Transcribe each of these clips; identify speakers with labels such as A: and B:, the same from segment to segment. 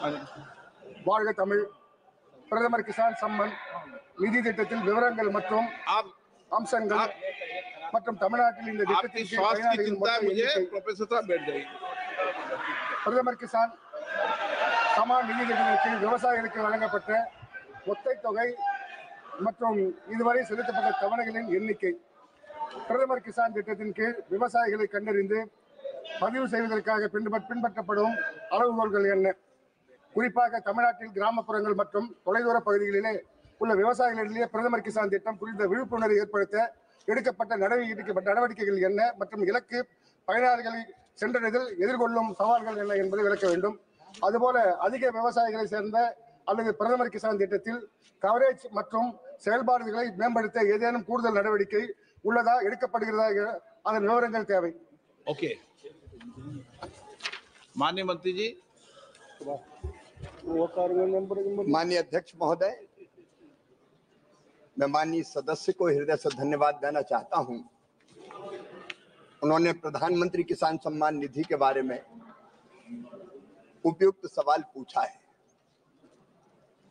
A: வாழ்க தமிழ் பிரதமர் கிசான் சம்மன் நிதி திட்டத்தின் விவரங்கள் மற்றும் அம்சங்கள் மற்றும் தமிழ்நாட்டில் இந்த திட்டத்தின் பிரதமர் கிசான் சம்மான் நிதி திட்டத்தின் கீழ் விவசாயிகளுக்கு வழங்கப்பட்ட மொத்த தொகை மற்றும் இதுவரை செலுத்தப்பட்ட தவணைகளின் எண்ணிக்கை, பிரதமர் கிசான் திட்டத்தின் கீழ் விவசாயிகளை கண்டறிந்து பதிவு செய்வதற்காக பின்பற்றப்படும் அளவுகோல்கள் என்ன, குறிப்பாக தமிழ்நாட்டில் கிராமப்புறங்கள் மற்றும் தொலைதூர பகுதிகளிலே உள்ள விவசாயிகளிடையே பிரதமர் கிசான் திட்டம் குறித்த விழிப்புணர்வை ஏற்படுத்த எடுக்கப்பட்ட நடவடிக்கைகள் என்ன மற்றும் இலக்கு பயனாளிகளை சென்றடைதல் எதிர்கொள்ளும் சவால்கள் என்ன என்பதை விளக்க வேண்டும். அதுபோல அதிக விவசாயிகளை சேர்ந்த அல்லது பிரதமர் கிசான் திட்டத்தில் கவரேஜ் மற்றும் செயல்பாடுகளை மேம்படுத்த ஏதேனும் கூடுதல் நடவடிக்கை உள்ளதா, எடுக்கப்படுகிறதா, அதன் विवरण தேவை.
B: ओके, माननीय मंत्री जी।
C: माननीय अध्यक्ष महोदय, मैं माननीय सदस्य को हृदय से धन्यवाद देना चाहता हूं। उन्होंने प्रधानमंत्री किसान सम्मान निधि के बारे में उपयुक्त सवाल पूछा है।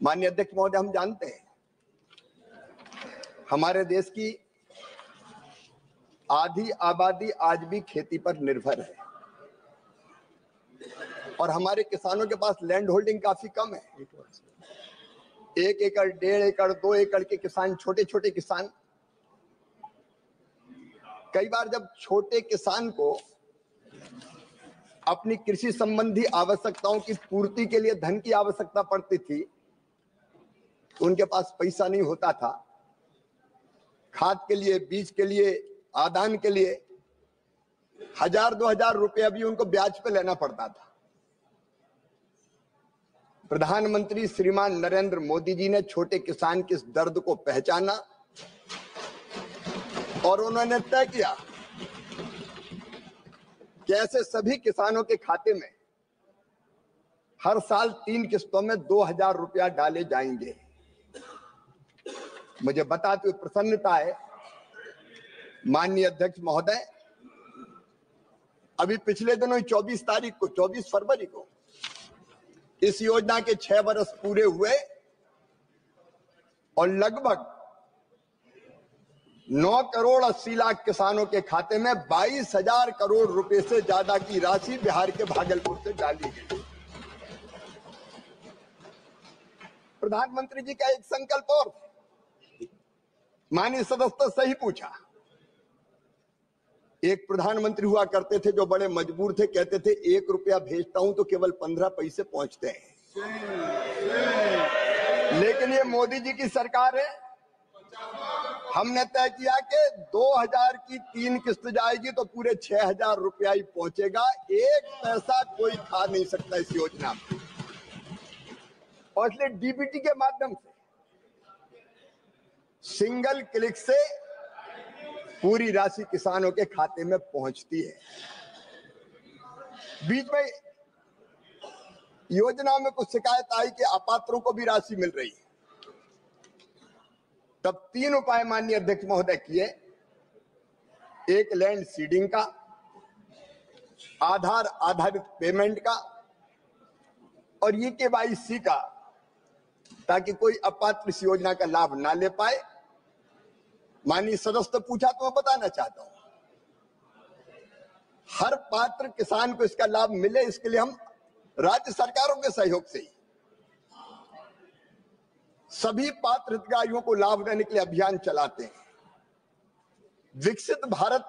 C: माननीय अध्यक्ष महोदय, हम जानते हैं हमारे देश की आधी आबादी आज भी खेती पर निर्भर है और हमारे किसानों के पास लैंड होल्डिंग काफी कम है। 1 एकड़, 1.5 एकड़, 2 एकड़ के किसान, छोटे छोटे किसान, कई बार जब छोटे किसान को अपनी कृषि संबंधी आवश्यकताओं की पूर्ति के लिए धन की आवश्यकता पड़ती थी तो उनके पास पैसा नहीं होता था। खाद के लिए, बीज के लिए, आदान के लिए 1000-2000 रुपया भी उनको ब्याज पे लेना पड़ता था। प्रधानमंत्री श्रीमान नरेंद्र मोदी जी ने छोटे किसान के इस दर्द को पहचाना और उन्होंने तय किया कि ऐसे सभी किसानों के खाते में हर साल 3 किस्तों में 2000 रुपया डाले जाएंगे। मुझे बताते हुए प्रसन्नता है माननीय अध्यक्ष महोदय, अभी पिछले दिनों 24 फरवरी को इस योजना के 6 वर्ष पूरे हुए और लगभग 9 करोड़ 80 लाख किसानों के खाते में 22,000 करोड़ रुपए से ज्यादा की राशि बिहार के भागलपुर से डाली गई। प्रधानमंत्री जी का एक संकल्प और माननीय सदस्य सही पूछा। एक प्रधानमंत्री हुआ करते थे जो बड़े मजबूर थे, कहते थे 1 रुपया भेजता हूं तो केवल 15 पैसे पहुंचते हैं। लेकिन ये मोदी जी की सरकार है, हमने तय किया कि 2000 की 3 किस्त जाएगी तो पूरे 6000 रुपया ही पहुंचेगा। 1 पैसा कोई खा नहीं सकता इस योजना में। और इसलिए डीबीटी के माध्यम से सिंगल क्लिक से पूरी राशि किसानों के खाते में पहुंचती है। बीच में योजना में कुछ शिकायत आई कि अपात्रों को भी राशि मिल रही है। तब 3 उपाय माननीय अध्यक्ष महोदय किए। एक लैंड सीडिंग का, आधार आधारित पेमेंट का और ये केवाईसी का, ताकि कोई अपात्र इस योजना का लाभ ना ले पाए। माननीय सदस्य पूछा तो मैं बताना चाहता हूं, हर पात्र किसान को इसका लाभ मिले, इसके लिए हम राज्य सरकारों के सहयोग से ही सभी पात्र हितग्राहियों को लाभ देने के लिए अभियान चलाते हैं। विकसित भारत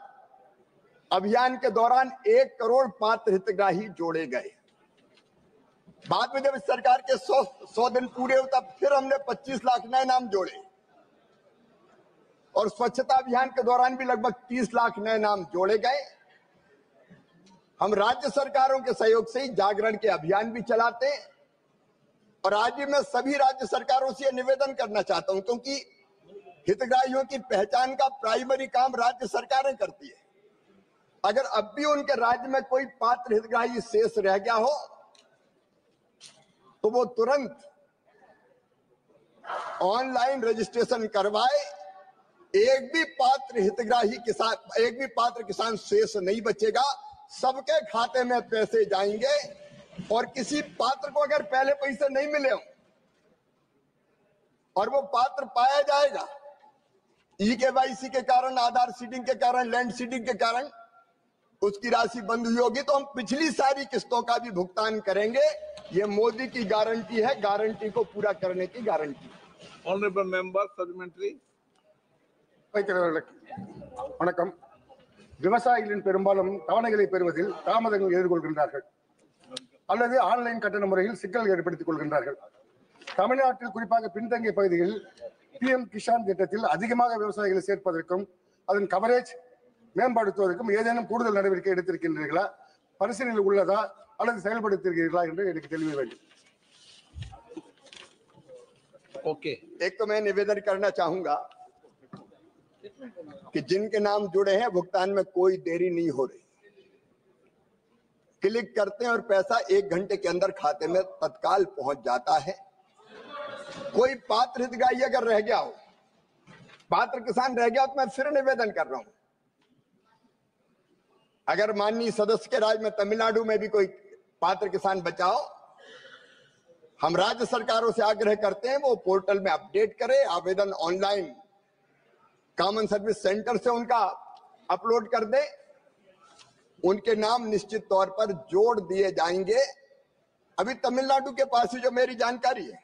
C: अभियान के दौरान 1 करोड़ पात्र हितग्राही जोड़े गए। बाद में जब इस सरकार के 100 दिन पूरे हुए तब फिर हमने 25 लाख नए नाम जोड़े और स्वच्छता अभियान के दौरान भी लगभग 30 लाख नए नाम जोड़े गए। हम राज्य सरकारों के सहयोग से ही जागरण के अभियान भी चलाते हैं और आज भी मैं सभी राज्य सरकारों से निवेदन करना चाहता हूं, क्योंकि हितग्राहियों की पहचान का प्राइमरी काम राज्य सरकारें करती है। अगर अब भी उनके राज्य में कोई पात्र हितग्राही शेष रह गया हो तो वो तुरंत ऑनलाइन रजिस्ट्रेशन करवाए। एक भी पात्र किसान शेष नहीं बचेगा। सबके खाते में पैसे जाएंगे और किसी पात्र को अगर पहले पैसे नहीं मिले हो और वो पात्र पाया जाएगा EKYC के कारण, आधार सीडिंग के कारण, लैंड सीडिंग के कारण उसकी राशि बंद हुई होगी, तो हम पिछली सारी किस्तों का भी भुगतान करेंगे। ये मोदी की गारंटी है, गारंटी को पूरा करने की गारंटी।
B: Honorable member supplementary.
A: வணக்கம். விவசாயிகளின் பெரும்பாலும் தவணைகளை பெறுவதில் தாமதங்கள் எதிர்கொள்கின்றார்கள் அல்லது ஆன்லைன் கட்டண முறையில் சிக்கல்கள் ஏற்படுத்திக் கொள்கின்றார்கள். தமிழ்நாட்டில் குறிப்பாக பின்தங்கிய பகுதிகளில் PM கிஷான் திட்டத்தில் அதிகமாக விவசாயிகளை சேர்ப்பதற்கும் அதன் கவரேஜ் மேம்படுத்துவதற்கும் ஏதேனும் கூடுதல் நடவடிக்கை எடுத்திருக்கின்றீர்களா, பரிசீலனையில் உள்ளதா அல்லது செயல்படுத்தியிருக்கிறீர்களா என்று எனக்கு தெளிவு வேண்டும்.
B: Okay.
C: एक तो मैं निवेदन करना चाहूंगा कि जिनके नाम जुड़े हैं भुगतान में कोई देरी नहीं हो रही। क्लिक करते हैं और पैसा 1 घंटे के अंदर खाते में तत्काल पहुंच जाता है। कोई पात्र हितग्राही अगर रह गया हो, पात्र किसान रह गया, तो मैं फिर निवेदन कर रहा हूं, अगर माननीय सदस्य के राज में तमिलनाडु में भी कोई पात्र किसान बचाओ, हम राज्य सरकारों से आग्रह करते हैं वो पोर्टल में अपडेट करें, आवेदन ऑनलाइन कॉमन सर्विस सेंटर से उनका अपलोड कर दे, उनके नाम निश्चित तौर पर जोड़ दिए जाएंगे। अभी तमिलनाडु के पास ही जो मेरी जानकारी है,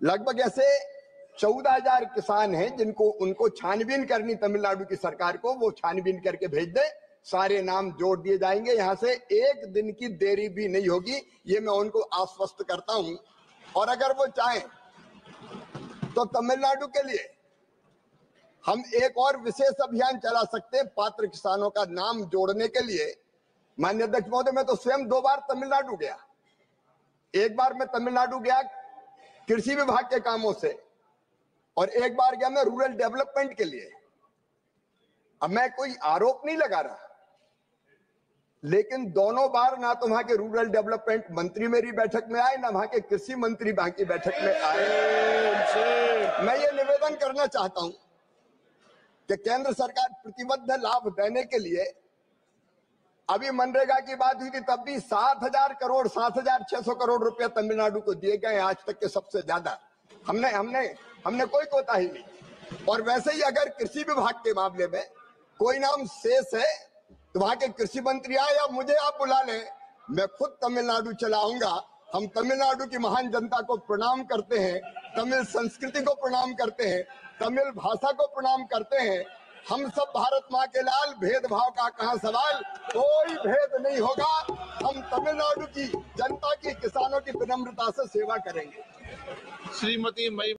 C: लगभग ऐसे 14,000 किसान हैं जिनको उनको छानबीन करनी तमिलनाडु की सरकार को, वो छानबीन करके भेज दे, सारे नाम जोड़ दिए जाएंगे। यहां से 1 दिन की देरी भी नहीं होगी, ये मैं उनको आश्वस्त करता हूं। और अगर वो चाहें तो तमिलनाडु के लिए हम एक और विशेष अभियान चला सकते हैं पात्र किसानों का नाम जोड़ने के लिए। माननीय अध्यक्ष महोदय, मैं तो स्वयं 2 बार तमिलनाडु गया। एक बार मैं तमिलनाडु गया कृषि विभाग के कामों से और एक बार गया मैं रूरल डेवलपमेंट के लिए। अब मैं कोई आरोप नहीं लगा रहा, लेकिन दोनों बार ना तो वहां के रूरल डेवलपमेंट मंत्री मेरी बैठक में आए, ना वहां के कृषि मंत्री वहां की बैठक में आए। मैं ये निवेदन करना चाहता हूं कि केंद्र सरकार प्रतिबद्ध लाभ देने के लिए, अभी मनरेगा की बात हुई थी तब भी 7,000 करोड़ 7,600 करोड़ रुपए तमिलनाडु को दिए गए, आज तक के सबसे ज्यादा। हमने कोई कोताही नहीं। और वैसे ही अगर कृषि विभाग के मामले में कोई नाम शेष है तो वहां के कृषि मंत्री आए या मुझे आप बुला लें, मैं खुद तमिलनाडु चलाऊंगा। हम तमिलनाडु की महान जनता को प्रणाम करते हैं, तमिल संस्कृति को प्रणाम करते हैं, तमिल भाषा को प्रणाम करते हैं। हम सब भारत माँ के लाल, भेदभाव का कहाँ सवाल, कोई भेद नहीं होगा। हम तमिलनाडु की जनता की, किसानों की विनम्रता से सेवा करेंगे।
B: श्रीमती मई